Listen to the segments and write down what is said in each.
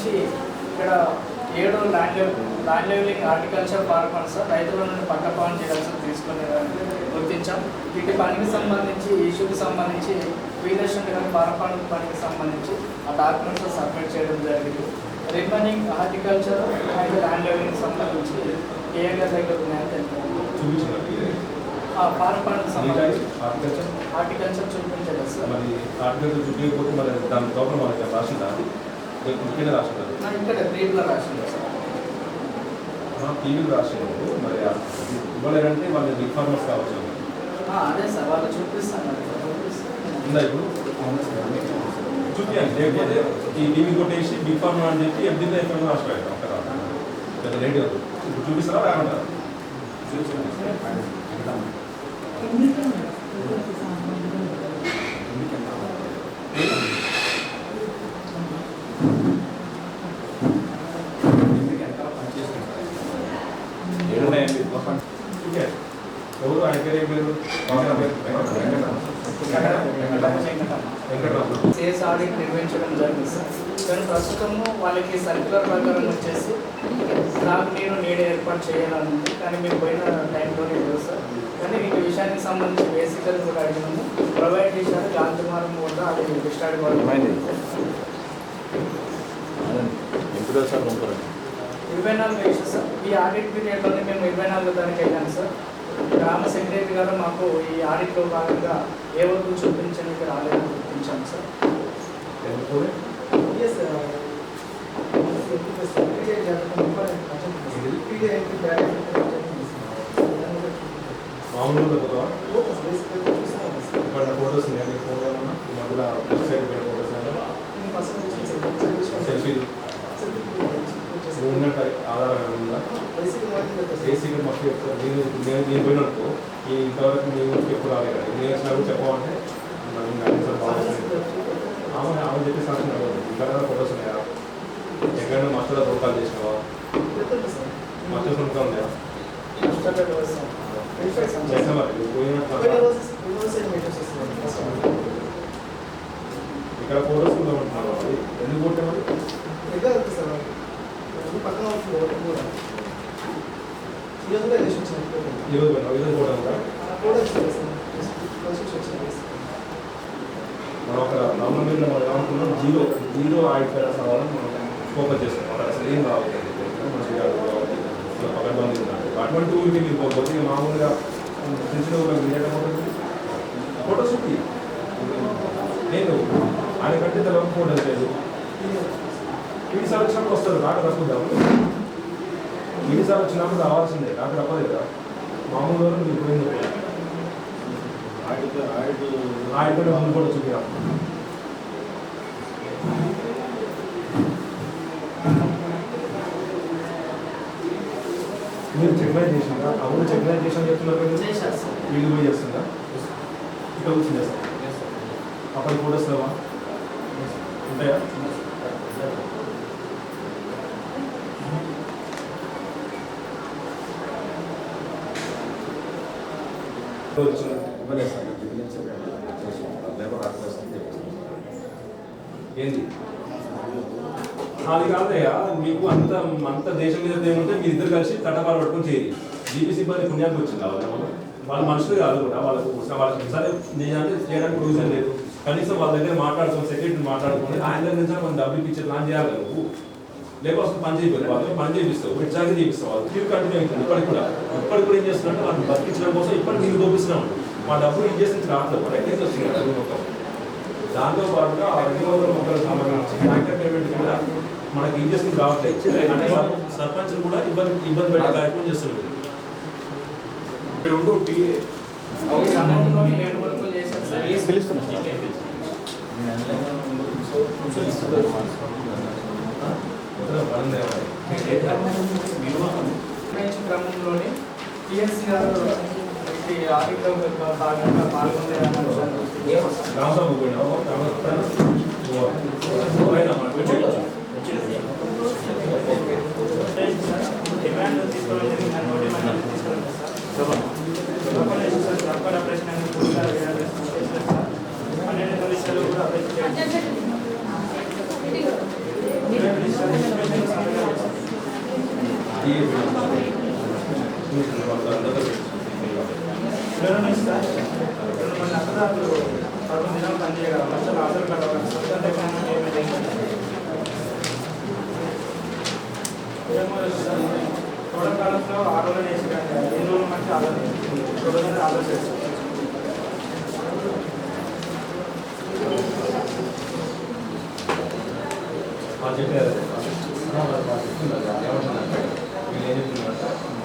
సంబంధించి ఇక్కడ 7 land levelling horticulture park ఉంది సార్. రైతుల నుండి పక్క పవన్ చేయాల్సి తీసుకునే గుర్తించాం. వీటి పనికి సంబంధించి ఇష్యూకి సంబంధించి వీలేషన్ కానీ పారపాలన పనికి సంబంధించి ఆ డాక్యుమెంట్స్ సబ్మిట్ చేయడం జరిగింది. Remaining horticulture and land levelling సంబంధించి ఏ దగ్గర ఉన్నాయని తెలిపారు. పారపాలనకు సంబంధించి హార్టికల్చర్ చూపించలేదు సార్. మరి హార్టికల్చర్ చూపించకపోతే మరి దాని ప్రాబ్లం మనకి రాసిందా? ఇక్కడ రాసిందా? ఇక్కడ టీవీలో రాసింది సార్. టీవీలో రాసినప్పుడు మరి ఇవ్వలేదంటే వాళ్ళు బిగ్ ఫార్మర్స్ కావచ్చు. అదే సార్ వాళ్ళు చూపిస్తాను ఉందా ఇప్పుడు చూపించండి. లేకపోతే ఈ టీవీ కొట్టేసి బిగ్ ఫార్మర్ అని చెప్పి ఎఫ్డీలో ఎక్కడ రాసిపోయాడు అక్కడ పెద్ద రేట్ ఇప్పుడు చూపిస్తారా రాకుండా ఎవరు ఆయన పేరు ఏం పేరు? సేల్స్ ఆడిట్ నిర్వహించడం జరిగింది సార్. కానీ ప్రస్తుతము వాళ్ళకి సర్క్యులర్ ప్రకారం వచ్చేసి త్రాగునీరు నీడ ఏర్పాటు చేయాలని, కానీ మీరు పోయిన టైంలోనే లేదు సార్. కానీ వీటి విషయానికి సంబంధించి బేసికల్ కూడా అడిగినాము, ప్రొవైడ్ చేశారు. గాంధీమారం కూడా అది డిస్టార్డ్ వాళ్ళు 24 వేసారు సార్. ఈ ఆడిట్ పీరియడ్లోనే మేము 24 తారీఖు వెళ్ళాము సార్. గ్రామ సెక్రటరీ గారు మాకు ఈ ఆడిట్లో భాగంగా ఏ వరకు చూపించడానికి రాలేదని గుర్తించాము సార్. మామూలుగా ఫోటోస్ మధ్యలో సెల్ఫీలు ఉన్నట్టు ఆధారంగా ఉందా? బేసిక్గా మాకు చెప్తాను. నేను పోయినట్టు ఇంతవరకు నేను ఎప్పుడు రాలేదు. నేను వచ్చినా కూడా చెప్పాలంటే ఆమె చెప్పేసి అంటున్నాడు. ఇంకా ఫోటోస్ ఉన్నాయా? ఎక్కడైనా మస్టర్లో రూపాయలు చేసినావా? మస్టర్స్ ఉంటా ఉన్నాయా? చేసిన మరి ఇక్కడ ఫోటోస్ కూడా ఉంటున్నారు. ఎందుకు కొట్టే మరి ఈరోజు కూడా మనం ఒక నమ్మకం మీద మనం ఏమనుకున్నాం, జీరో ఆయిల్ ఫైనాన్స్ అవ్వాలని మనం ఫోకస్ చేస్తున్నాం. అసలు ఏం రావాలి పక్కబంది అటువంటి ఊరికి మీరు పోతే మామూలుగా తెలిసిన ఊళ్ళకి వినేయడం అవుతుంది. ఫోటోస్ చూపి నేను ఆయన కంటే తర్వాత ఫోటోస్ లేదు. ఈసారి వచ్చినప్పుడు వస్తారు. నాకు తప్పుద్దాము. ఈసారి వచ్చినప్పుడు రావాల్సిందే. నాకు తప్పదు కదా. మామూలుగా మీరు పోయింది ఆయన ముందు కూడా చూపిరా. మీరు చెక్లైజ్ చేసినారా? అవును చెక్లైజ్ చేసిన చెప్తున్నారు కదా. వీళ్ళు పోయి చేస్తుందా? ఇక్కడ వచ్చింది సార్. అప్పటికి ఫోటోస్ లేవా? ఉంటాయా? ఏంటి అది కాదయ్యా, మీకు అంత దేశం మీద ఏముంటే మీ ఇద్దరు కలిసి తట్టపాలు పట్టుకొని చేయాలి. జీపీసీ సిబ్బంది పుణ్యానికి వచ్చింది వాళ్ళ మనుషులు కాదు కూడా. వాళ్ళకి సరే నిజానికి చేయడానికి ప్రొవిజన్ లేదు. కనీసం వాళ్ళ దగ్గర మాట్లాడుకోండి, సెక్రటరీ మాట్లాడుకోండి. ఆయన దగ్గర నుంచి మనం డబ్బులు ఇచ్చే ప్లాన్ చేయాలి నువ్వు. లేకపోతే అసలు పని చేయలేదు. వాళ్ళకి పని చేపిస్తావు, ఎగ్జాక్ట్గా చేపిస్తావు. వాళ్ళు తీరు కంటిన్యూ అవుతుంది. ఇప్పటికి కూడా ఏం చేస్తున్నట్టు వాళ్ళని బతికించడం కోసం ఇప్పటికి నీకు దోపిస్తున్నాం. మా డబ్బులు ఏం చేసి రావట్లేదు. ఎక్కడ వస్తుంది డబ్బులు మొత్తం. దాంతో పాటుగా ఆ 200 మొక్కలకు సంబంధించి బ్యాంకర్ పేమెంట్ కూడా మనకి ఏం చేస్తుంది రావట్లేదు. అంటే వాళ్ళు సర్పంచ్లు కూడా ఇబ్బంది పెట్టే కార్యక్రమం చేస్తున్నారు. క్రమంలోనే టిఎస్సీ గారు ఆర్థిక భాగంగా పాల్గొనేదని డిమాండ్ తీసుకోవడం ఆపరేషన్ అనేది పూర్తిగా అన్ని విషయాలు కూడా ఎవరైనా సార్ 2 మంది అక్కడ 11 దినాలు పనిచేయగలం అసలు ఆధార్ కార్డు తోడ కాలంలో 6 రోజులు వేసి కానీ 7 రోజుల మంచి ఆధార్ రోజులు ఆధార్ చేస్తాం. చెప్పారు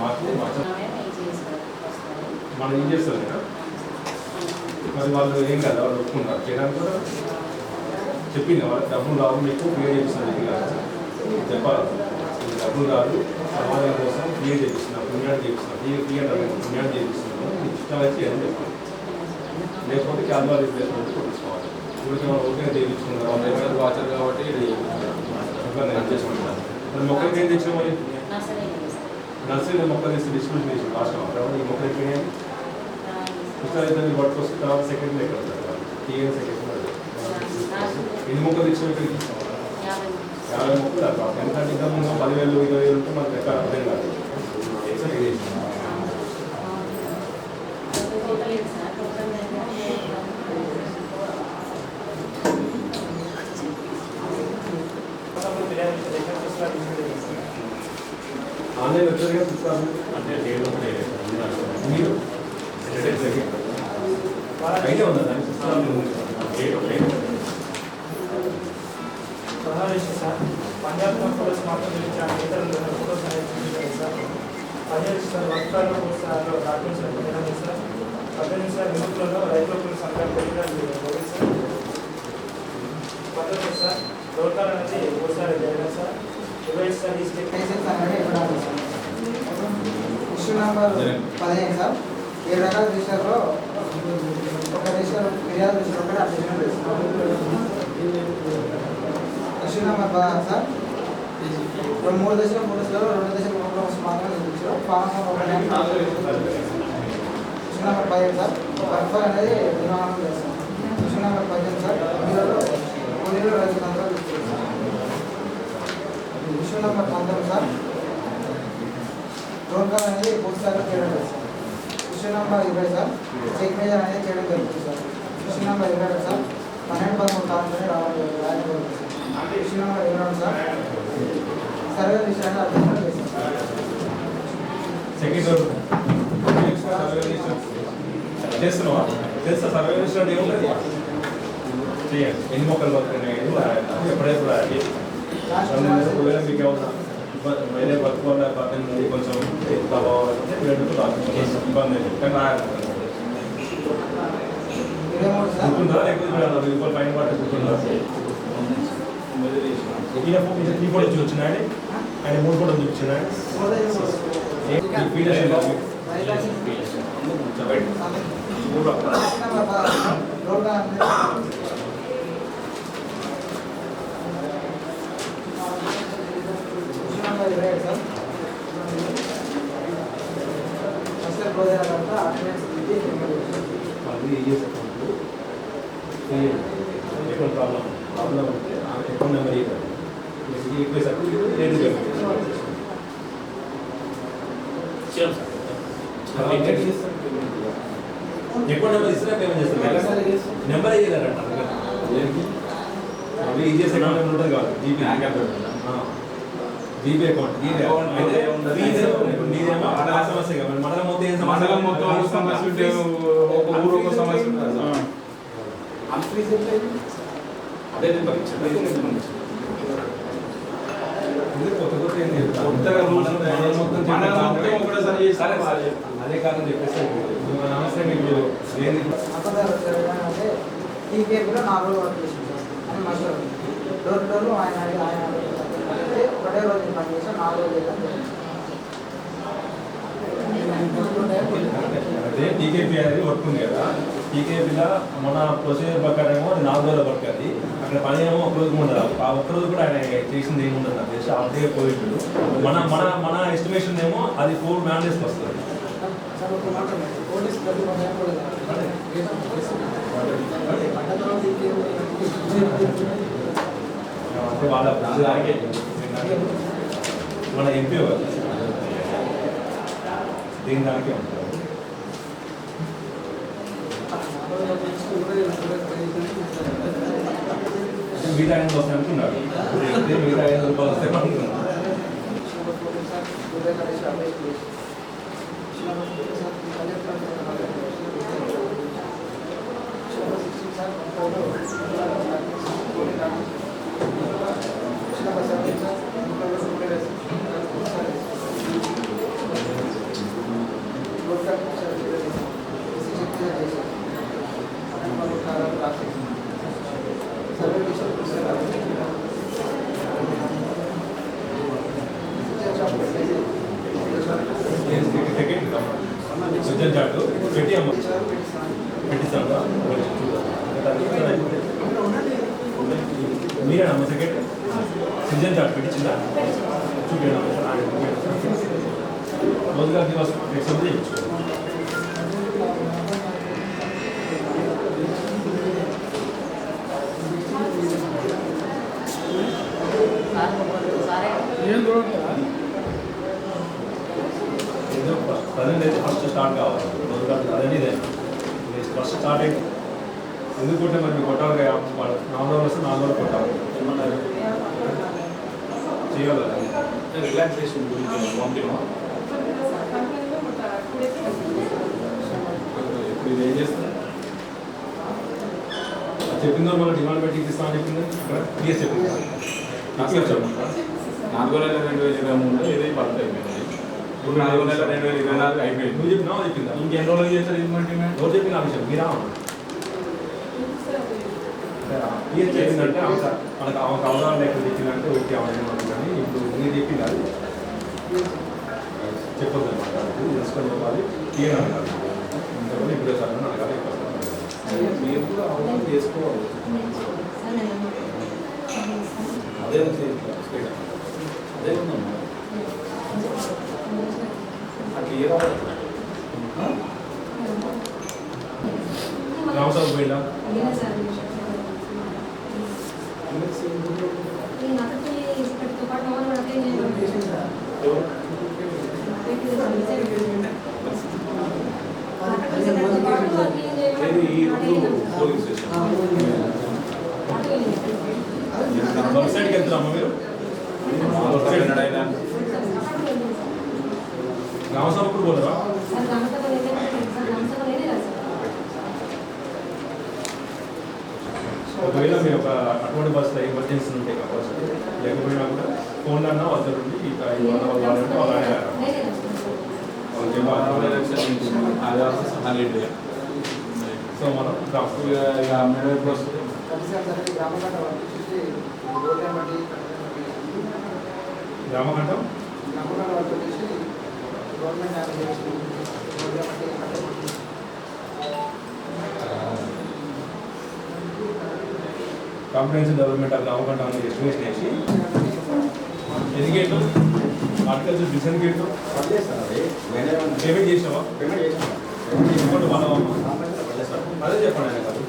మాకు మనం ఏం చేస్తాం కదా మరి వాళ్ళు ఏం కదా వాళ్ళు ఒప్పుకుంటారు చేయడానికి కూడా చెప్పింది వాళ్ళకి డబ్బులు రావు మీకు క్లియర్ చేపిస్తున్నారు ఇది కాదు చెప్పాలి డబ్బులు రాదు సమాజం కోసం క్లియర్ చేపిస్తున్నారు పుణ్యాన్ని చేపిస్తున్నారు క్లియర్ పుణ్యాన్ని చేపిస్తున్నాము ఇష్టం వచ్చి అని చెప్పాలి లేకపోతే క్యాన్వాల్ రిప్లేస్మెంట్ కొట్టుకోవాలి ఇప్పుడు ఓకే చేయించుకున్నారు వాచర్ కాబట్టి చేసుకుంటున్నారు మరి మొక్కలకి ఏం తెచ్చినా మరి నర్సరీలో మొక్కలు తెచ్చి డిస్ట్రిబ్యూషన్ చేసి రాష్ట్రం కాబట్టి ఈ మొక్కలు ఎక్కినాయి ఇక్కడ మీరు పట్టుకొస్తే తర్వాత సెకండ్ ఎక్కడ టీఎన్ సెకండ్ ఎన్ని మొక్కలు తెచ్చిన ఇక్కడికి 50 మొక్కలు అట్లా ఎందుకంటే ఇంకా ముందు 10,000 20,000 ఉంటే మనకు ఎక్కడ అర్థం కాదు ఆన్లైన్ వచ్చారుగా పుస్తకాలు అంటే మీరు అయితే ఉందా దాని పుస్తకాలు సార్ పంజాబ్ ఫోటోస్ మాత్రం ఇతరులు ఫోటోస్ సార్ పంజాబ్ సార్ వర్షాలు సార్ డాక్యుమెంట్స్ సార్ 18 సార్ విముక్తులలో రైతులకు సంఘాలు సార్ పద్ధతి సార్ గౌరవాలు అనేది ఒకసారి జరగదు సార్ 20 సార్ ఈ స్టెప్ ఇష్యూ నెంబర్ 15 సార్ 7 రకాల రిజిస్టర్లో ఒక రిజిస్టర్ ఫిర్యాదు రిజిస్టర్ ఒకటి అప్లికేషన్ ఇష్యూ నెంబర్ 16 సార్ 3 దశలు 2 దశలు మాత్రమే చూపించారు form issue number 15 sir work అనేది నిర్మాణం చేస్తాం ఇష్యూ నెంబర్ 15 సార్ కూలీలో రైతులందరూ ఇష్యూ నెంబర్ 19 సార్ రోడ్కాల్ అనేది పూర్తిగా చేయడం sir issue number 20 sir check major అనేది చేయడం జరుగుతుంది సార్ ఇష్యూ నెంబర్ 22 సార్ 12-13 కాలంలోనే రావడం జరుగుతుంది sir issue number 22 sir survey register అనేది అర్థం చేస్తాం చేస్తున్నావా చేస్తా సర్వే రిజిస్టర్ ఏముంటుంది చేయండి ఎన్ని మొక్కలు వస్తున్నాయి ఎప్పుడైతే ఒకవేళ మీకు ఏమన్నా వేరే వర్క్ వల్ల పద్దెనిమిది కొంచెం కావాలంటే ఇబ్బంది కానీ గుర్తుందా లేకపోతే రూపాయలు పైన పట్టే గుర్తుందా ఈ ఫోటో చూపించినాయి ఆయన 3 ఫోటోలు చూపించినాయి ప్రాబ్లం ఉంటే అకౌంట్ నెంబర్ ఎక్కువ నెంబర్ ఇస్తే పేమెంట్ చేస్తారు నెంబర్ వేయలేరంట అవి ఈజీఎస్ అకౌంట్ నెంబర్ ఉంటుంది కాదు జీపీ అకౌంట్ నీదేమో ఆ సమస్య కదా మండలం మొత్తం మండలం మొత్తం సమస్య ఉంటే ఒక ఊరు ఒక సమస్య ఉంటుంది అదే కొత్తగా అదే కాదని చెప్పేసి నమస్తే మీకు ఈ పేరులో 4 రోజులు వర్క్ చేసింది అని మాస్టర్ డోర్ డోర్లు ఆయన ఒకటే రోజు పని చేసాం 4 రోజులు అదే టీకేపీ అనేది వర్క్ ఉంది కదా టీకేపీలో మన ప్రొసీజర్ ప్రకారం ఏమో అది 4 రోజుల వర్క్ అది అక్కడ పని ఏమో ఒక రోజు ఉండదు ఆ ఒక్కరోజు కూడా ఆయన చేసింది ఏమి ఉండదు నాకు తెలిసి అదే పోయిండు మన ఎస్టిమేషన్ ఏమో అది 4 man days వస్తుంది అంటే వాళ్ళ మన ఎంపీ దేని దానికే ఉంటారు. మిగతా 500 వస్తాయి అనుకున్నాడు. మిగతా 500 రూపాయలు వస్తాయి అనుకున్నాడు. సెకండ్ చార్ట్ పెట్టి అమ్మ పెట్టిస్తాను. మీరేనమ్మ సెకండ్ సిజన్ చార్ట్ పెట్టించిందా చూపించండి. రోజుగా దివస్ ఎక్స్ఎంప్ట్ చేయించుకో. ప్రజెంట్ అయితే ఫస్ట్ స్టార్ట్ కావాలి. అదే ఫస్ట్ స్టార్ట్ అయితే ఎందుకుంటే మరి మీరు కొట్టాలి కదా. 4 రోజులు వస్తే 4 రోజులు కొట్టాలి. చేయాలి రిలాక్సేషన్ గురించి పంపిణీ ఇప్పుడు ఇది ఏం చేస్తుంది? చెప్పిందో మళ్ళీ డిమాండ్ పెట్టి ఇస్తామని చెప్పింది. ఇక్కడ టీఎస్ చెప్పింది. 4/2/2023 ఇది పర్ఫెక్ట్ అయిపోయింది. ఇప్పుడు 4/2/2024 అయిపోయింది. నువ్వు చెప్పినావు చెప్పిందా? ఇంకెన్ని రోజులు చేస్తారు ఇంప్లిమెంట్? ఎవరు చెప్పిన ఆ విషయం మీరా? టీఎస్ చెప్పిందంటే మనకు అవగాహన లేకుండా చెప్పిందంటే ఓకే అవన్నీ కానీ ఇప్పుడు మీరు చెప్పింది అది చెప్పొద్దు అనమాట. తెలుసుకొని చెప్పాలి. టీఎన్ అనగాలి. ఇంతవరకు ఇప్పుడే సార్ అనగాలి. మీరు కూడా అవగాహన చేసుకోవాలి. అదే అదే ఉందమ్మా. క్లియర్ రామసాబు పోయిందా? పోలింగ్ స్టేషన్ వెబ్సైట్కి వెళ్తున్నామా మీరు? రామసాబు ఇప్పుడు పోలేరా? ఒకవేళ మీరు ఒక అటువంటి బస్సులో ఎమర్జెన్సీ ఉంటే కావచ్చు లేకపోయినా కూడా ఫోన్ అన్నా వద్ద నుండి ఇక వాళ్ళంటే వాళ్ళు అడిగారు. సో మనం గ్రామకంఠం కాంప్రహెన్సివ్ డెవలప్మెంట్ ఆఫ్ గ్రామకంఠం అని ఎస్టిమేషన్ వేసి ఎన్ని గేట్లు ఆర్టికల్స్ డిసెంట్ గేట్లు పేమెంట్ చేసినావా? ఇంకోటి వాళ్ళ అదే చెప్పండి ఆయన కాదు.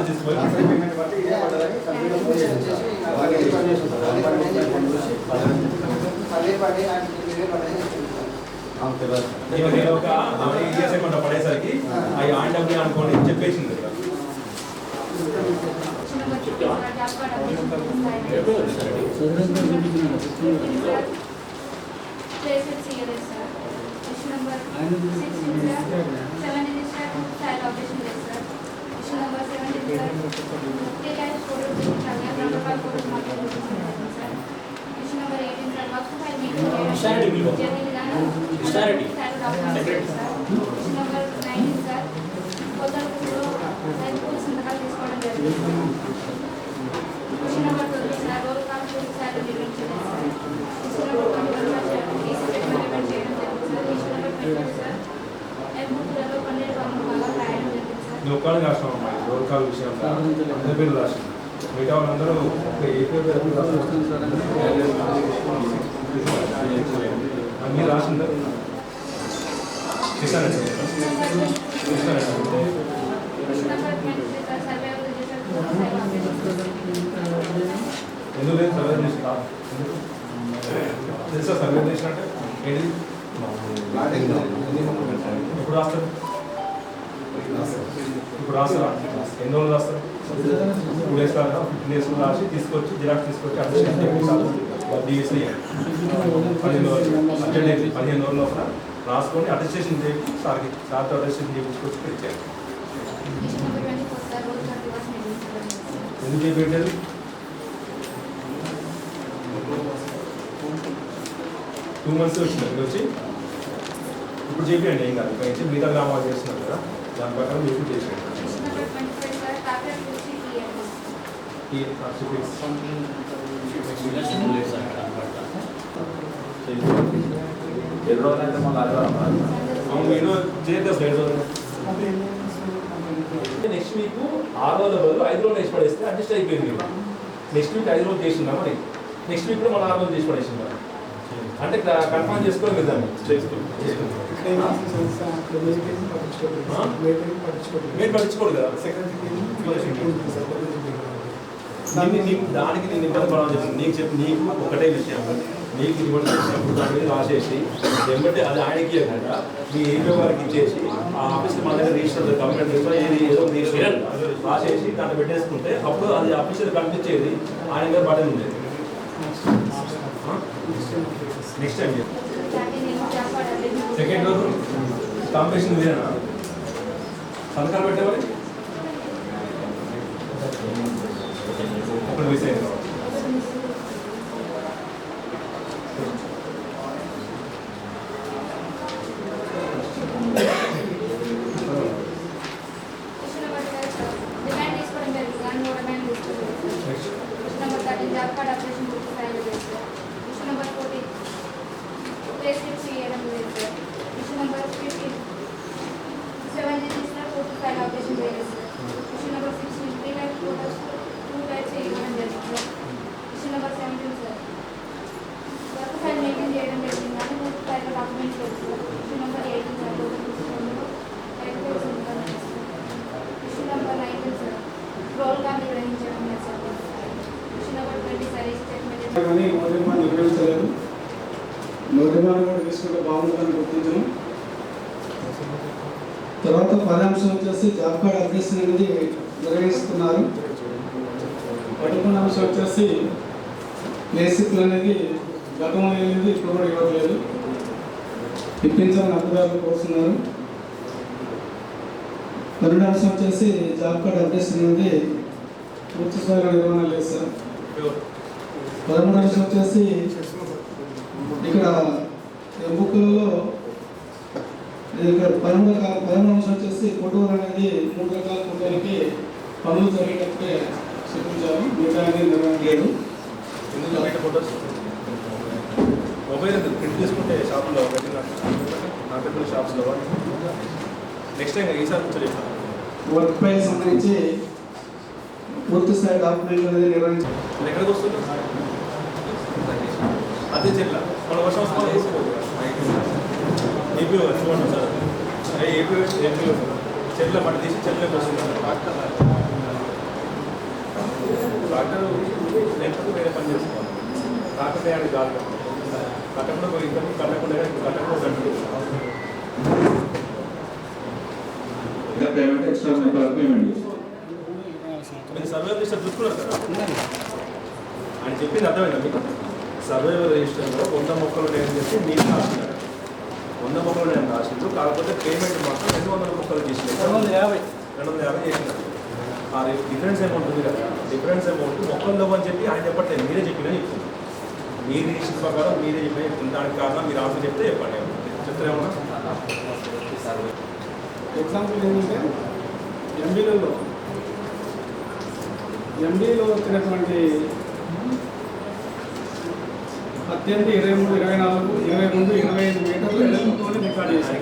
తీసుకొని నేను ఒక కొంత పడేసరికి అవి ఆండబ్ల్యూ అనుకోండి చెప్పేసింది. నువ్వు ఒక్కడే రాష్ట్రం అమ్మాయి రోల్ కాల్ విషయం అందరి పేరు రాష్ట్రం మిగతా వాళ్ళందరూ అన్నీ రాసిందా? చేశానండి ఎందుకు లేదు సర్వే చేసిన తెలుసా? సర్వే చేసినట్టే ఏంటి ఎప్పుడు రాస్తారు? ఇప్పుడు రాస్తారా? ఎన్ని రోజులు రాస్తారు? 2 days కాదా? 15 days రాసి తీసుకొచ్చి జిరాక్స్ తీసుకొచ్చి అడ్మిషన్ డిఎస్సీ 15 రోజుల లోపల రాసుకొని అటెస్టేషన్ చేసి సార్తో అటెస్టేషన్ చేయించుకొచ్చి ఇచ్చారు. ఎందుకు చేయించారు? 2 months వచ్చింది వచ్చి ఇప్పుడు చేయండి ఏం కాదు. ఇక్కడ మిగతా గ్రామాలు చేస్తున్నారు కదా, దాని ప్రకారం ఇప్పుడు చేసేయండి. నెక్స్ట్ వీక్ 6 రోజుల బదులు 5 రోజులు వేసి పడేస్తే అడ్జస్ట్ అయిపోయింది. నెక్స్ట్ వీక్ 5 రోజులు చేసిందా మరి, నెక్స్ట్ వీక్ కూడా మన 6 రోజులు చేసి పడేసిందా అంటే కన్ఫర్మ్ చేసుకోవాలి కదా. మీరు పట్టించుకోడు కదా. దానికి నేను ఇబ్బంది పడాలని చెప్తాను. నీకు ఒకటే విషయం, నీకు ఇవ్వడం చేసినప్పుడు దాని మీద రాసేసి ఏమంటే అది ఆయనకి ఇవ్వకుండా మీ ఏపీ వారికి ఇచ్చేసి ఆ ఆఫీస్కి మన దగ్గర రిజిస్టర్ కంప్లైంట్ ఏది ఏదో రిజిస్టర్ రాసేసి దాన్ని పెట్టేసుకుంటే అప్పుడు అది ఆఫీసర్ కనిపించేది ఆయన మీద బటన్ ఉండేది. నెక్స్ట్ టైం సెకండ్ రోజు కాంపిటీషన్ ఇదేనా సంతకాలు పెట్టేవారి ఒకటి మిస్ అయింది. కానీ నోటిమాన్ నిర్వహించలేదు. నోటిమాన్ కూడా తీసుకుంటే బాగుంటుందని గుర్తించను. తర్వాత 10వ అంశం వచ్చేసి జాబ్ కార్డ్ అప్డేషన్ అనేది నిర్వహిస్తున్నారు. 11వ అంశం వచ్చేసి ప్లేసిక్లు అనేది గతంలో లేదు, ఇప్పుడు కూడా ఇవ్వట్లేదు, ఇప్పించాలని అధికారులు కోరుతున్నారు. 12వ అంశం వచ్చేసి జాబ్ కార్డ్ అప్డేషన్ అనేది పూర్తి స్థాయిలో నిర్వహణ లేదు సార్. 13వ అంశం వచ్చేసి ఇక్కడ బుక్లలో ఇక్కడ 13వ అంశం వచ్చేసి ఫోటోలు అనేది 3 రకాల ఫోటోలకి పనులు జరిగేటప్పుడే చూపించారు, మిగతా అనేది నిర్వహణ లేదు. ఫోటోస్ మొబైల్ ప్రింట్ చేసుకుంటే షాప్లో మార్కెట్ షాప్స్లో నెక్స్ట్ టైం ఈసారి కూర్చొని వర్క్ పై సంబంధించి పూర్తి స్థాయి డాక్యుమెంట్ అనేది నిర్వహించారు. ఎక్కడికి వస్తుంది అదే చెట్ల మన వర్షం వస్తుంది వేసుకోవాలి. ఏపీ చూడండి సార్, ఏపీ చెట్ల మట్టి తీసి చెట్లకు వస్తుంది. ట్రాక్టర్ లేకపోతే వేరే పని చేసుకోవాలి. ట్రాక్టర్ వేయాలి కాదు, కట్టకుండా పోయి కట్టకుండా పేమెంట్ ఎక్స్ట్రా పేమెంట్ మీరు సర్వైవల్ రిజిస్టర్ చూసుకున్నారు కదా, ఆయన చెప్పింది అర్థమైందా మీకు? సర్వైవల్ రిజిస్టర్లో 100 మొక్కలు ఉన్నాయని చెప్పి మీరు రాసినారు. 100 మొక్కలు నేను రాసిండు, కాకపోతే పేమెంట్ మాత్రం 200 మొక్కలు చేసినారు. 250 చేసినారు. ఆ డిఫరెన్స్ అమౌంట్ ఉంది కదా, డిఫరెన్స్ అమౌంట్ మొక్కలు లేవని చెప్పి ఆయన చెప్పట్లేదు, మీరే చెప్పినా చెప్తుంది. మీ రిజిస్టర్ ప్రకారం మీరే చెప్పినా చెప్తుంది. దానికి కారణం మీరు ఆఫర్ చెప్తే చెప్పండి. చెప్తారేమన్నా ఎగ్జాంపుల్ ఏంటంటే ఎంబీలో వచ్చినటువంటి 18, 23, 24, 23, 25 మీటర్లు ఎడల్పుతో రికార్డ్ చేశారు.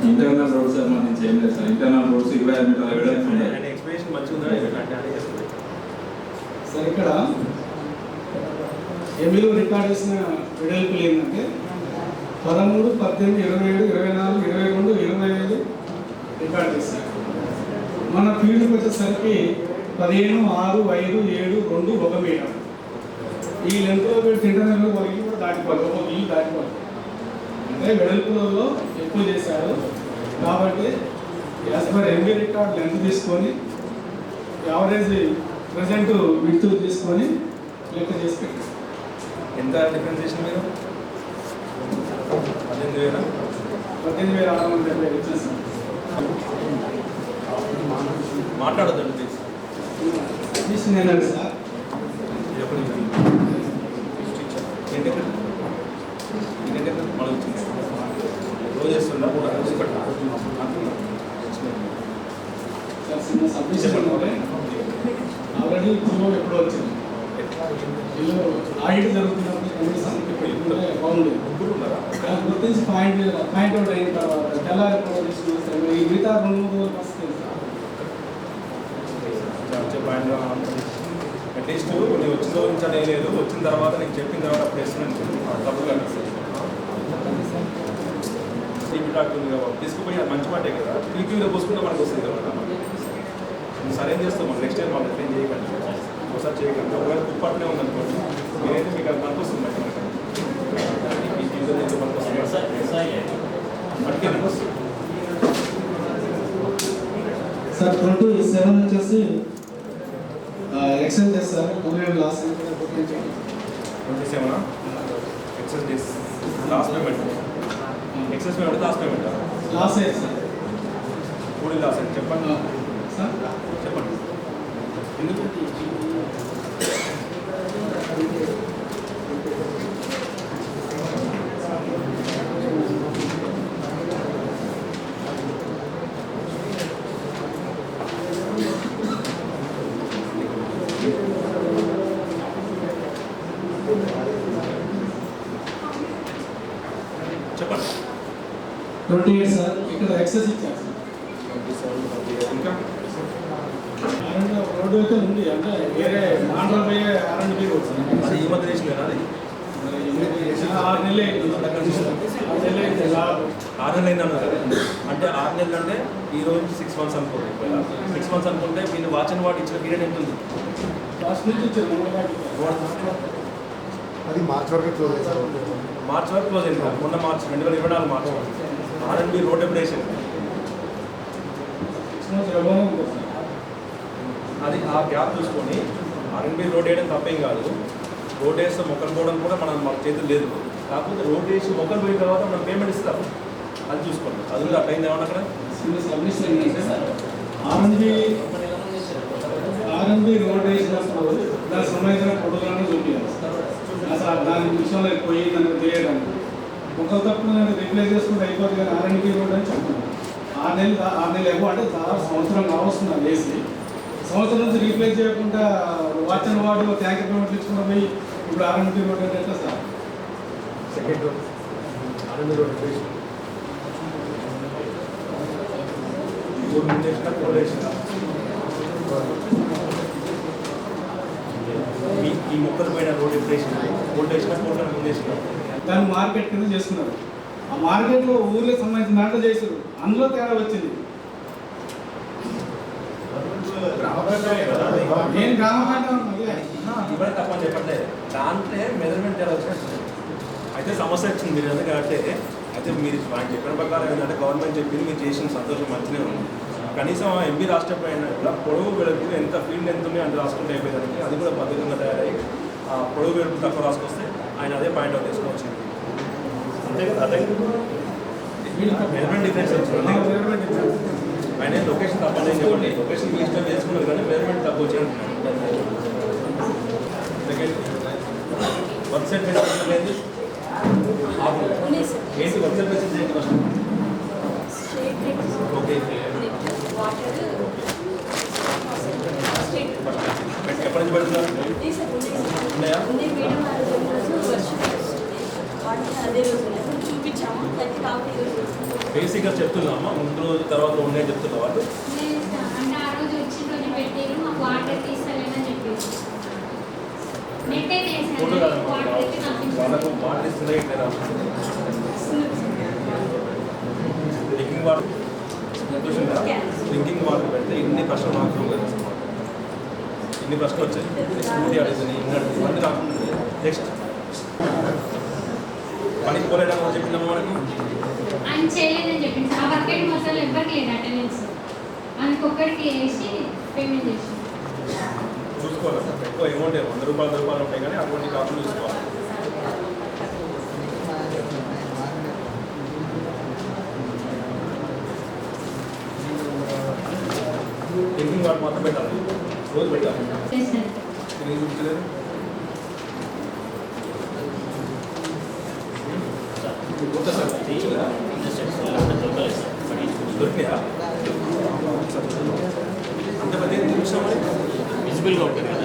ఇంటర్నల్ రోడ్స్ సంబంధించి ఏం లేదు సార్. ఇంటర్నల్ రోడ్స్ 25 మీటర్ల వెడల్పు ఉన్నాయి. ఎక్స్ప్లెనేషన్ మంచిగా ఉందా? సార్ ఇక్కడ ఎంబీలో రికార్డ్ చేసిన వెడల్పులు ఏంటంటే 13, 18, 27, 24, 22, 25 రికార్డ్ చేశారు. మన ఫీల్డ్కి వచ్చేసరికి 15, 6, 5, 7, 2, 1 మీటర్. ఈ లెంత్లో పెట్టి ఇంటర్నల్ వరకు కూడా దాటిపోవాలి, ఒక ఇల్లు దాటిపోవాలి. అంటే వెడల్పులలో ఎక్కువ చేశారు కాబట్టి as per MB record length తీసుకొని యావరేజ్ ప్రజెంట్ విడ్త్ తీసుకొని లెక్క చేసి పెట్టారు. ఎంత డిఫరెన్సియేషన్ మీరు 18,000 18,670 ఇచ్చేసాం. మాట్లాడొద్దండి ప్లీజ్. మిషన్ ఏంటంటే సార్ మనం వచ్చింది రోజు చేస్తుందా కూడా సార్ చిన్న సబ్మిషన్ ఆల్రెడీ జియో ఎప్పుడో వచ్చింది. జియో ఆడిట్ జరుగుతున్నప్పుడు కనీసం బాగుంది గుర్తించి పాయింట్ అవుట్ అయిన తర్వాత తెల్లారి కూడా తీసుకుని ఈ మిగతా 2-3 రోజులు వస్తుంది. అట్లీస్ట్ నేను వచ్చిన రోజు నుంచి అనే లేదు, వచ్చిన తర్వాత నేను చెప్పిన తర్వాత అప్పుడు వేస్తున్నాను తప్పుగా టీవీ డాక్టర్ ఉంది కదా తీసుకుపోయి అది మంచి మాటే కదా, టీవీలో పోసుకుంటే మనకు వస్తుంది కదా. నేను సరైన చేస్తాం మనం నెక్స్ట్ టైం వాళ్ళు ఎట్లా చేయకండి, ఒకసారి చేయకండి. ఒకవేళ కుప్పట్నే ఉందనుకోండి నేనైతే మీకు అది మనకు వస్తుంది సార్ 27 వచ్చేసి ఎక్సెల్ చేస్తారు. Last 27 excess days last payment, excess payment last payment last అయ్యారు సార్. కూడి లాస్ట్ అని చెప్పండి సార్ చెప్పండి ఎందుకు చెప్పండి 28 సార్. ఇక్కడ ఎక్సెస్ ఇచ్చారు సార్. ఇంకా రోడ్డు అయితే ఉంది అంటే వేరే మాండ్రా పోయే R&B రోడ్ సార్. అది ఈ మధ్య చేసిందేనా అది 6 నెలలు అయింది. 6 నెలలు అయింది. 6 నెలలు అయిందన్నారు. అంటే 6 నెలలు అంటే ఈ రోజు 6 మంత్స్ అనుకోండి. 6 మంత్స్ అనుకుంటే వీళ్ళు వాచ్ అండ్ వాట్ ఇచ్చిన పీరియడ్ ఎంత ఉంది? లాస్ట్ నుంచి ఇచ్చారు. అది మార్చ్ వరకు క్లోజ్ అయ్యారు. మార్చ్ వరకు క్లోజ్ అయింది. మొన్న మార్చ్ 2024 మార్చ్ R&B రోడ్ ఎప్పుడు వేసింది? 6 months ఎవరైనా ఉంటుంది సార్. అది ఆ గ్యాప్ చూసుకొని R&B రోడ్ వేయడం తప్పేం కాదు. రోడ్ వేస్తే మొక్కలు పోవడం కూడా మన చేతులు లేదు. కాకపోతే రోడ్ వేసి మొక్కలు పోయిన తర్వాత మనం పేమెంట్ ఇస్తాం, అది చూసుకోండి. అది కూడా అట్లా అయింది ఏమన్నా అక్కడ సబ్మిషన్ R&B రోడ్ వేసినప్పుడు దానికి సంబంధించిన ఫోటోలను చూపించాలి అసలు దాని విషయంలో పోయి దానికి తెలియడానికి. ఒకరు తప్పు నేను రిప్లేస్ చేసుకుంటే అయిపోతుంది కానీ R&B రోడ్ అని చెప్తున్నాను. 6 నెలలు ఎక్కువ అంటే దాదాపు సంవత్సరం కావస్తుంది అది వేసి. సంవత్సరం నుంచి రీప్లేస్ చేయకుండా watch and ward tank payment ఇచ్చుకుంటూ పోయి ఇప్పుడు R&B రోడ్ అంటే ఎట్లా sir? Second road R&B road వేసి ఈ మొక్కలు పోయిన రోడ్ ఎప్పుడు వేసిన రోడ్ వేసిన ఫోటో ముందు వేసిన దాన్ని మార్కెట్ కింద చేసుకున్నారు. ఆ మార్కెట్లో ఊర్లకు సంబంధించిన దాంట్లో చేశారు. అందులో తేడా వచ్చింది. నేను గ్రామ ఇవ్వడం తప్పని చెప్పట్లేదు, దాంట్లో మెజర్మెంట్ ఎలా వచ్చినట్టు అయితే సమస్య వచ్చింది. మీరు ఎందుకంటే అయితే మీరు ఆయన చెప్పిన ప్రకారం ఏంటంటే గవర్నమెంట్ చెప్పింది మీరు చేసిన సంతోషం మంచిగా ఉంది. కనీసం ఎంపీ రాష్ట్ర పైన పొడవు వెలుపు ఎంత ఫీల్డ్ ఎంత ఉంది అంత రాసుకుంటే అయిపోయేదానికి అది కూడా పద్ధతిగా తయారై ఆ పొడవు వెలుపు తక్కువ రాసుకొస్తే ఆయన అదే పాయింట్ అవుట్ తీసుకోవచ్చు. అంతే కదా, అదే మెజర్మెంట్ డిఫరెన్స్ వచ్చింది. ఆయన లొకేషన్ తప్పని చెప్పండి, లొకేషన్ మీ ఇష్టం చేసుకున్నారు కానీ మెజర్మెంట్ తక్కువ వచ్చి అంటున్నాను. వర్క్ సైడ్ మెజర్మెంట్ లేదు ఏంటి వర్క్ సైడ్ మెసేజ్ ఏంటి ఫస్ట్? ఓకే ఎప్పటి నుంచి పెడుతున్నారు? ఉన్నాయా? బేసిక్గా చెప్తున్నామా ముందు రోజు తర్వాత ఉన్నాయి చెప్తున్నా వాళ్ళు ఫోటో కాదు వాళ్ళకు వాటర్ ఇస్తున్నాయి డ్రింకింగ్ వాటర్ డ్రింకింగ్ వాటర్ పెడితే ఇన్ని ప్రశ్నలు మాత్రం కదా, ఇన్ని ప్రశ్నలు వచ్చాయి. స్కూటీ అడుగుతుంది ఇన్ని అడుగుతుంది రాకుండా నెక్స్ట్ పని పోలేటప్పుడు చెప్పినాము మనకు ఆయన చేయలేదని చెప్పింది సార్. ఆ వర్క్ అయితే మొత్తం ఎవరికి లేదు అటెండెన్స్. ఆయనకు ఒక్కడికి వేసి పేమెంట్ చేసి చూసుకోవాలి సార్. ఎక్కువ అమౌంట్ 100 రూపాయలు ఉంటాయి కానీ అటువంటి కాకుండా చూసుకోవాలి. డ్రింకింగ్ వాటర్ మాత్రం పెట్టాలి, రోజు పెట్టాలి. చేస్తారు. ఏం చూపించలేదు కొత్త సార్ దొరికినాయా అంత పెద్ద చూసాం విజిబుల్గా ఉంటుంది కదా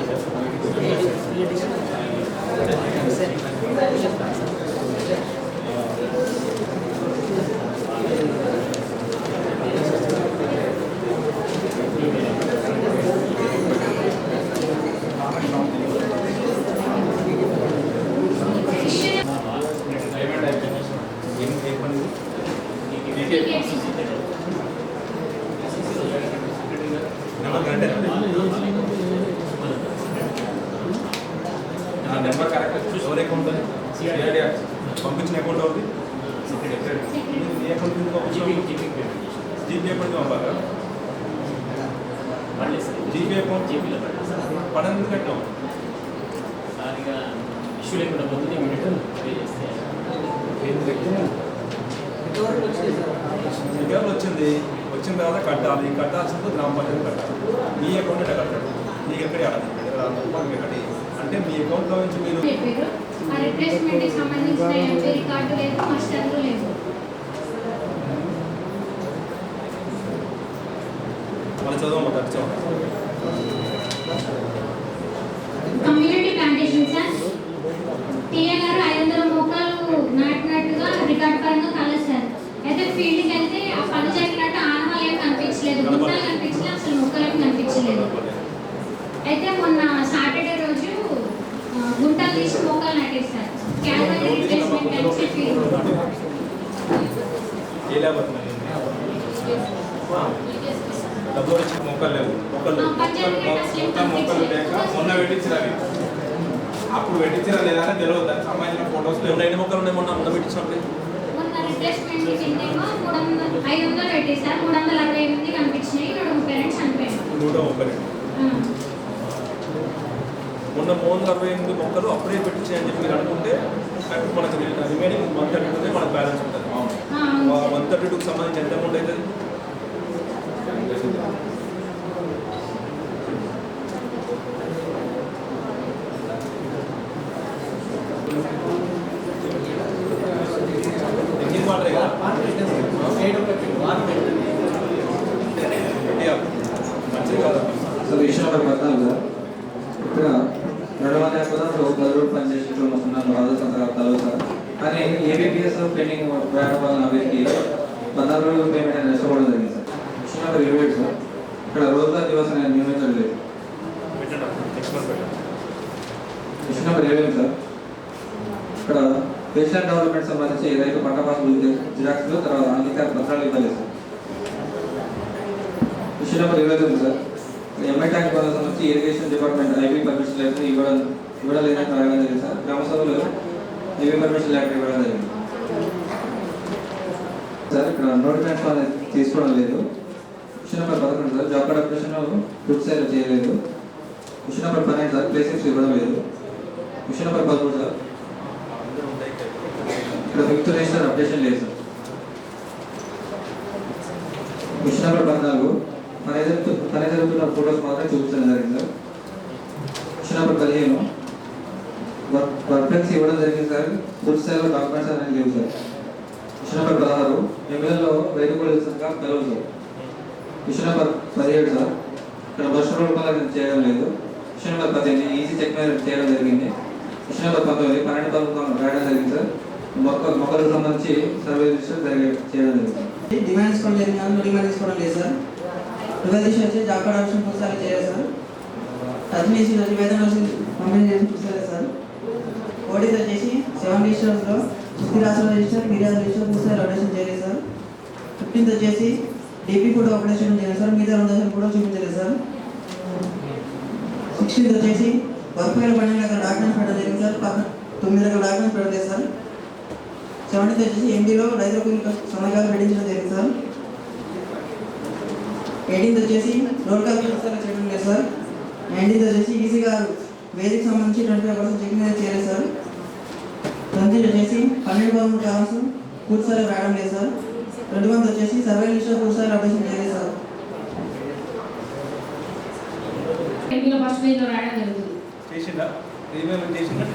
నెంబర్ కరెక్ట్ ఎవరి అకౌంట్ పంపించిన అకౌంట్ అవుతుంది ఏ అకౌంట్ జీపీ అకౌంట్ పంపాలా జీపీ అకౌంట్ పడని కట్టాం సారిగా ఇష్యూ లేకుండా పోతుంది ఇమీడియట్గా పే చేస్తే ఎక్కడ వచ్చిన తర్వాత కట్టాలి. కట్టాల్సింది గ్రామ పంచాయతీ కట్టాలి. మీ అకౌంట్ ఎట్లా కట్టాలి, మీకు ఎక్కడే ఆడాలి అంటే మీ అకౌంట్లో నుంచి మీరు చెప్పారు. ఆ రిప్లేస్మెంట్కి సంబంధించిన ఎంపీ రికార్డు లేదు, మాస్టర్లు లేదు. మన చదువు తరచు కమ్యూనిటీ ప్లాంటేషన్ సార్. టీఏ గారు 500 మొక్కలు నాటినట్టుగా రికార్డ్ పరంగా కలదు సార్. అయితే ఫీల్డ్కి వెళ్తే ఆ పని జరిగినట్టు ఆనవాళ్ళు ఏం కనిపించలేదు, గుంటలు కనిపించలేదు, అసలు మొక్కలు కనిపించలేదు. అయితే మొన్న సాటర్డే రోజు గుంటలు తీసి మొక్కలు నాటేస్తారు. క్యాన్వల్ రిప్లేస్మెంట్ అని చెప్పి ఏ లేబర్ డబ్బులు వచ్చి మొక్కలు లేవు, మొక్కలు లేక మొన్న పెట్టించారు. అప్పుడు పెట్టించారా లేదా అని తెలియదు. దానికి సంబంధించిన ఫొటోస్ లేవు. 2 మొక్కలు ఉన్నాయి మొన్న పెట్టించినప్పుడు. మొన్న రిప్లేస్మెంట్ కిందేమో 500 పెట్టేశారు. 368 కనిపించినాయి. 130 చనిపోయారు. 132 మొన్న 368 మొక్కలు అప్పుడే పెట్టించాయని చెప్పి మీరు అనుకుంటే అప్పుడు మనకు రిమైనింగ్ 132 మనకు బ్యాలెన్స్ ఉంటుంది. 132కి సంబంధించి ఎంత అమౌంట్ అవుతుంది? డ్రింకింగ్ వాటరే కదా మంచిది కాదు. అసలు విషయం నెంబర్ 14 ఇక్కడ 200 రూపాయలు పనిచేసేట్లు ఉన్నాను తలవు సార్. కానీ ఏబిపిఎస్ పెండింగ్ వేయడం వలన వీరికి 14 రోజులు పేమెంట్ అనేది నష్టపోవడం జరిగింది సార్. విషయం నెంబర్ 27 సార్. ఇక్కడ రోజుల దివసం నియమించలేదు. విషయం నెంబర్ 28 సార్. ఇక్కడ పేషెంట్ డెవలప్మెంట్ సంబంధించి రైతు పంట పాసులు జిరాక్స్లు తర్వాత అంగీకార పత్రాలు ఇవ్వలేదు సార్. విషయం నెంబర్ 29 సార్. ఎంఐ ట్యాంక్ పనులకు సంబంధించి irrigation department IB permission letter ఇవ్వడం లేదని అడగడం జరిగింది సార్. గ్రామ సభలో ఐబీ పర్మిషన్ లెటర్ ఇవ్వడం జరిగింది సార్. ఇక్కడ నోటిఫికేషన్ అనేది తీసుకోవడం లేదు. విషయం number 11 sir. Job card application food sale చేయలేదు. విషయం నెంబర్ 12 సార్. ప్లేసెస్ ఇవ్వడం లేదు. విషయం నెంబర్ 13 సార్. ఇక్కడ ఫిఫ్త్ రిజిస్టర్ అప్డేషన్ లేదు సార్. విషయం నెంబర్ 14 పని జరుగుతున్న ఫోటోస్ మాత్రం చూపించడం జరిగింది సార్. విషయం నెంబర్ 15 వర్క్ ఇవ్వడం జరిగింది సార్. పూర్తి స్థాయిలో డాక్యుమెంట్స్ అనేది లేవు సార్. విషయం నెంబర్ 16 ఎంఎల్ఏలో రైతు పోలీసుగా పిలవదు సార్. విషయం నెంబర్ 17 సార్. ఇక్కడ బస్ రూపాయలు చేయడం లేదు. విషయం నెంబర్ 18 ఈజీ చెక్ మీద చేయడం జరిగింది. విషయం నెంబర్ 19 12 రాయడం జరిగింది సార్. మొక్కలకు సంబంధించి సర్వే రిజిస్టర్ చేయడం జరిగింది. డిమాండ్ తీసుకోవడం జరిగింది కానీ డిమాండ్ తీసుకోవడం లేదు సార్. రివైజేషన్ వచ్చి జాబ్ కార్డ్ ఆప్షన్ పుస్తకాలు చేయాలి సార్. అడ్మిషన్ వచ్చి వేతన పంపిణీ చేసి పుస్తకాలు సార్. ఓడీస్ వచ్చేసి 7 రిజిస్టర్స్లో సుస్థి రాష్ట్ర రిజిస్టర్ మిర్యాద రిజిస్టర్ పుస్తకాలు అప్డేషన్ చేయలేదు సార్. 15th వచ్చేసి డీపీ ఫోటో అప్డేషన్ చేయాలి సార్. మిగతా 2 ఫోటో చూపించలేదు సార్. 16th వచ్చేసి వర్క్ ఫైల్ 12 రకాల డాక్యుమెంట్స్ పెట్టడం జరిగింది సార్. 9 రకాల డాక్యుమెంట్స్ పెట్టలేదు సార్. 17th వచ్చేసి ఎండీలో రైతులకు సన్నగాలు పెట్టించడం జరిగింది సార్. 18th వచ్చేసి రోల్ కాల్ చేయడం లేదు సార్. 19th వచ్చేసి ఈసీ గారు వేదిక సంబంధించి 25% చెకింగ్ అనేది చేయలేదు సార్. 20th వచ్చేసి 12 కావాల్సి పూర్తిసారి రావడం లేదు సార్. 21st వచ్చేసి సర్వే లిస్ట్లో పూర్తిసారి అప్డేషన్ చేయలేదు సార్. ఫస్ట్ పేజ్లో రాయడం జరుగుతుంది. చేసిందా రీపేమెంట్ చేసిందా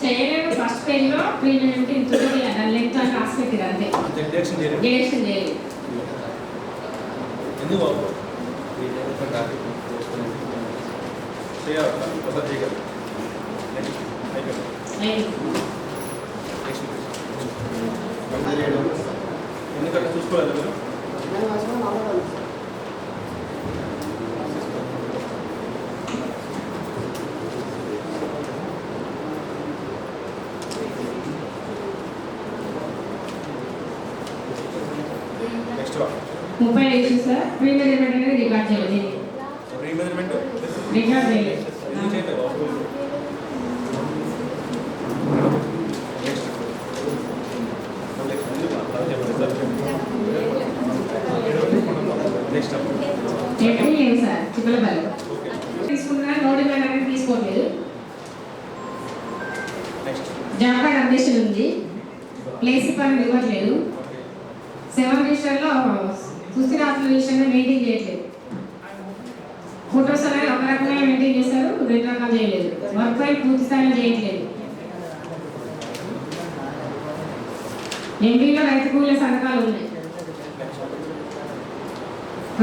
చేయలేదు. ఫస్ట్ పేజ్లో ప్రీమియం ఇంత లెంగ్త్ అని రాసి పెట్టింది అంతే. డిడక్షన్ చేయలేదు. డిడక్షన్ చేయలేదు. ఎందుకు బాబు చేయాలి ఒకసారి చేయగలరు. ఎందుకంటే చూసుకోలేదు మీరు నెక్స్ట్ 30 డేస్ సార్. ప్రీమెజర్మెంట్ అనేది రికార్డ్ చేయలేదు. రీమెజర్మెంట్ రికార్డ్ చేయలేదు. ఎందుకు చేయలేదు బాబు? నెక్స్ట్ ఎక్కడి లేదు సార్. చిప్పలపల్లి తీసుకున్నా నోటిఫైడ్ అనేది తీసుకోలేదు. నెక్స్ట్ జాబ్ కార్డ్ అప్డేషన్ ఉంది. ప్లేస్ పని ఇవ్వట్లేదు. 7 రిజిస్టర్లో సుస్థిరాస్తుల విషయంలో మెయింటైన్ చేయట్లేదు. ఫోటోస్ అనేది ఒక రకంగా మెయింటైన్ చేస్తారు, 2 రకాలు చేయలేదు. వర్క్ ఫైల్ పూర్తి స్థాయిలో చేయట్లేదు. ఎంపీలో రైతు కూలీల సంతకాలు ఉన్నాయి.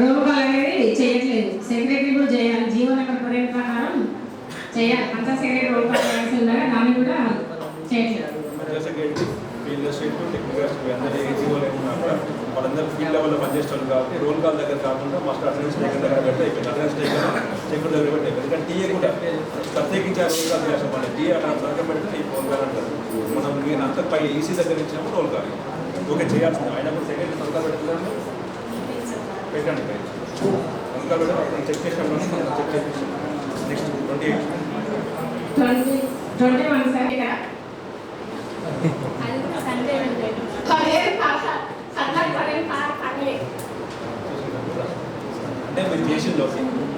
రోగాలు అనేది చేయట్లేదు. సెక్రటరీ కూడా చేయాలి. జీవో నెంబర్ 12 ప్రకారం చేయాలి. అంతా సెక్రటరీ రోల్ కాల్ చేయాల్సి ఉందా దాన్ని కూడా చేయట్లేదు. ఫీల్డ్ స్టేట్ టెక్నికల్ అందరూ ఏజీఓ లేకుండా వాళ్ళందరూ ఫీల్డ్ లెవెల్లో పనిచేస్తారు కాబట్టి రోల్ కాల్ దగ్గర కాకుండా మస్ట్ అటెండెన్స్ టేకర్ దగ్గర పెడితే అయిపోయింది. అటెండెన్స్ టేకర్ దగ్గర పెట్టి అయిపోయింది. ఎందుకంటే టీఏ కూడా ప్రత్యేకించి ఆ రోల్ కాల్ చేస్తాం. మన టీఏ అట్లా సంతకం పెడితే ఈ రోల్ కాల్ అంటారు. మనం మీరు అంతా పై ఈసీ దగ్గర ఇచ్చినప్పుడు రోల్ కాల్ ఓకే చేయాల్సింది. అయినా కూడా సెకండ్ సంతకం పెడుతుందండి పెట్టండి. సంతకం పెట్టి చెక్ చేసినప్పుడు చెక్ చేసి నెక్స్ట్ 21 సార్ ఇక్కడ అంటే మీరు చేసిందో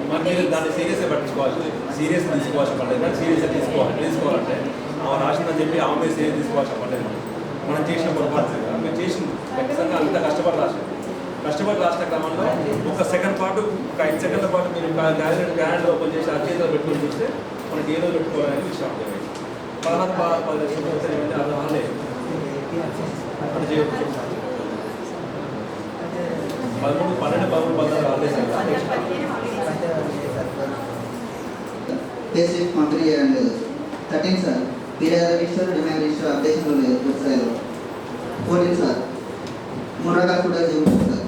మరి మీరు దాన్ని సీరియస్గా పట్టించుకోవాలి. సీరియస్ తీసుకోవాల్సిన పడలేదు. కానీ సీరియస్గా తీసుకోవాలంటే ఆమె రాసిందని చెప్పి ఆమె మీద సీరియస్ తీసుకోవాల్సిన పడలేదు. మనం చేసిన పొరపాటు మీరు చేసింది ఖచ్చితంగా అంత కష్టపడి రాసిన క్రమంలో ఒక సెకండ్ పాటు ఒక 5 సెకండ్ల పాటు మీరు క్యాలెండర్ ఓపెన్ చేసి అర్జీలో పెట్టుకుని చూస్తే మనకి ఏ రోజు పెట్టుకోవాలని విషయం అర్థమైంది. 16 లక్షలు ఏమైంది అది రాలేదు. అది చేయవచ్చు. 13, 12, 16 రాలేదు. పేస్లిప్ పంపిణీ చేయడం లేదు. 13 సార్ ఫిర్యాదు రిజిస్టర్ డిమాండ్ రిజిస్టర్ అప్డేషన్లో లేదు వెబ్సైట్లో. 14 సార్ 3 రకాల ఫుటేజ్ చూపించారు సార్.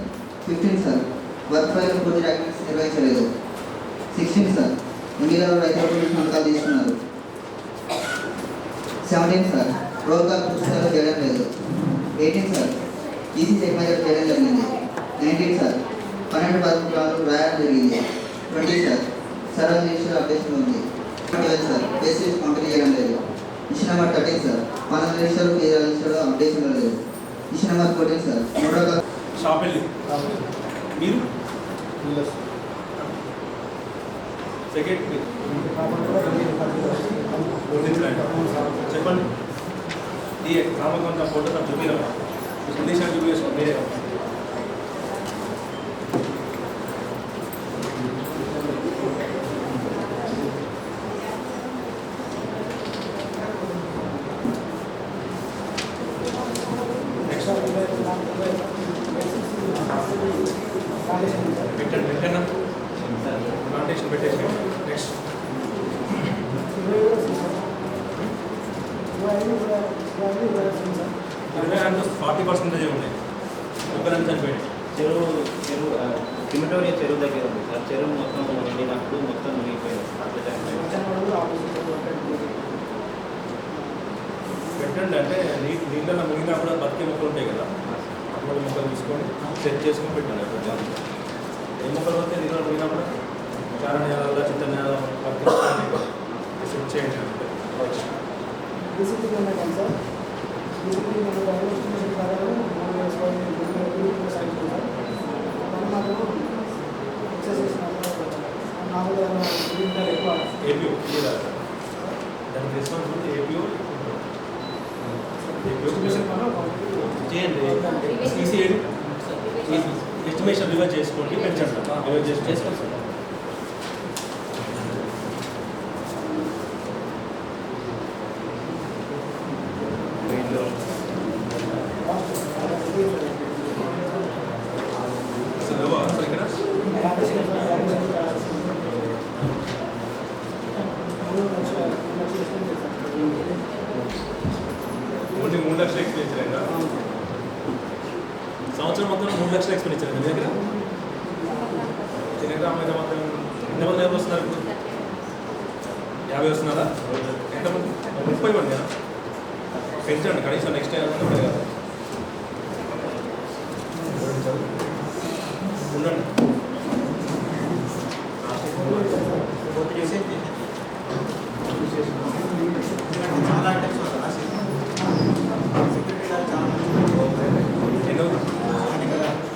15 సార్ వర్క్ ఫైల్ పూర్తి డాక్యుమెంట్స్ నిర్వహించలేదు. 16 సార్ ఎండీలో రైతులకు సంతకాలు తీసుకున్నారు. 17 సార్ రోల్ కాల్ పుస్తకాలు చేయడం లేదు. 18 సార్ ఈసీ చెక్ మెజర్ చేయడం జరిగింది. 19 సార్ 12 పత్రాలు రాయడం జరిగింది. 20 సార్ సర్వే రిజిస్టర్ అప్డేషన్ ఉంది. 12 సార్ బేసిస్ పంపిణీ చేయడం లేదు. Issue number 13 sir 12 register fee register updation లేదు. ఇష్యూ నెంబర్ 14 సార్ 3 రకాల షాప్ వెళ్ళి మీరు సెక్రటరీ చెప్పండి. ఈ రామకొండ ఫోటో నాకు చూపిరా సందేశాన్ని చూపించారు మీరే. పెట్టండి ప్లాంటేషన్ పెట్టేసి నెక్స్ట్ 40% ఉన్నాయి. ఒక రెండు చనిపోయింది. చెరువు క్రిమిటోరియా చెరువు దగ్గర ఉంది సార్. చెరువు మొత్తం నిండినప్పుడు మొత్తం మునిగిపోయింది. పెట్టండి అంటే నీళ్ళలో మునిగినప్పుడు బతికే మొక్కలు ఉంటాయి కదా, అటువంటి మొక్కలు తీసుకొని సెట్ చేసుకొని పెట్టండి. ఏ మొక్కలు వస్తే నీళ్ళలో మునిగినప్పుడు చార నేల చిత్త నేల సెట్ చేయండి. ఏపీఓ దానికి రెస్పాన్సిబిలిటీ ఏపీఓ చేయండి. ఎస్టిమేషన్ రివర్స్ చేసుకోండి, పెంచండి. రివర్స్ చేసుకోండి సార్. అసలు అసలు ఇక్కడ ఓన్లీ 3 లక్షలు ఎక్స్పెండిచర్ అయినా సంవత్సరం మొత్తం 3 లక్షలు ఎక్స్పెండిచర్ మీ దగ్గర చిన్నగ్రామం అయితే మాత్రం ఎంతమంది ఎవరు వస్తున్నారు ఇప్పుడు? 50 వస్తున్నారా? ఎంతమంది? 30 మంది పెంచండి కనీసం నెక్స్ట్ ఇయర్ ఉండండి.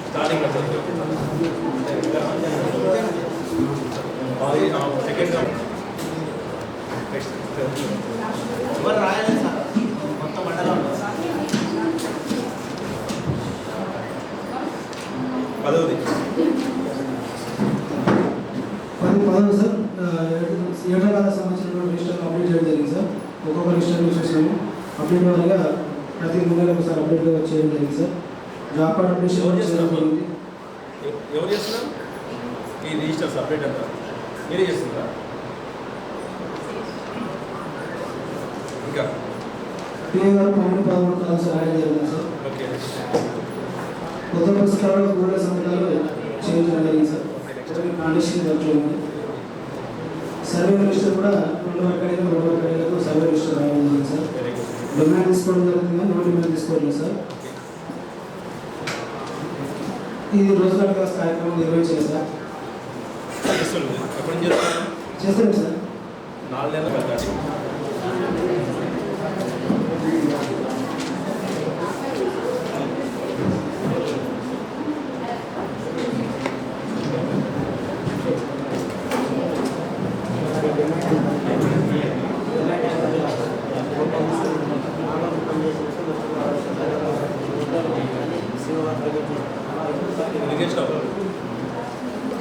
స్టార్టింగ్ సెకండ్ ఎవరు రాయలేదు సార్ మొత్తం మండలంలో. 10వ సార్ 7వ కాల సంవత్సరంలో రిజిస్టర్ అప్డేట్ చేయడం జరిగింది సార్. ఒక్కొక్క రిజిస్టర్ చూసేసాము. అప్డేట్ వారిగా ప్రతి 3 నెలలకు ఒకసారి అప్డేట్ చేయడం జరిగింది సార్. జాబ్ కార్డ్ అప్డేషన్ చేయడం జరిగింది. ఎవరు చేస్తున్నారు ఈ రిజిస్టర్స్ అప్డేట్ అంతా? మీరే చేస్తున్నారా? ఇంకా పిఏ గారు 12-13 కాల్స్ రాయడం జరిగింది సార్. ఓకే. కొత్త పుస్తకాలు కూడా సంతకాలు చేయడం జరిగింది సార్. కండిషన్ జరుగుతుంది. సర్వే రిజిస్టర్ కూడా 2 ఎకరాలకు సర్వే రిజిస్టర్ రావడం జరిగింది సార్. డిమాండ్ తీసుకోవడం జరుగుతుంది కానీ నో డిమాండ్ తీసుకోవట్లేదు సార్. ఇది రోజుల క్లాస్ కార్యక్రమం నిర్వహించారు సార్. ఎప్పుడు చేస్తున్నారు? చేస్తాం సార్. 4 నెలలు కట్టాలి.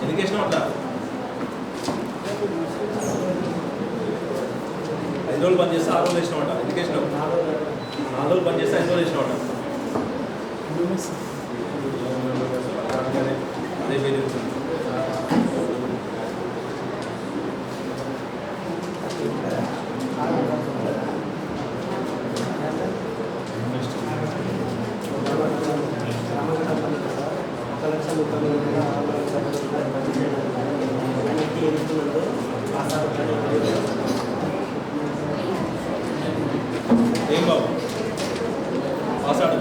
ఎడ్యుకేషన్ అట్లా 5 రోజులు పని చేస్తే 6 రోజులు వేసినామట. ఎడ్యుకేషన్ 4 రోజులు పని చేస్తే 5 రోజులు వేసినామట. అదే వేరే ఏం బాబు పాస్ ఆడు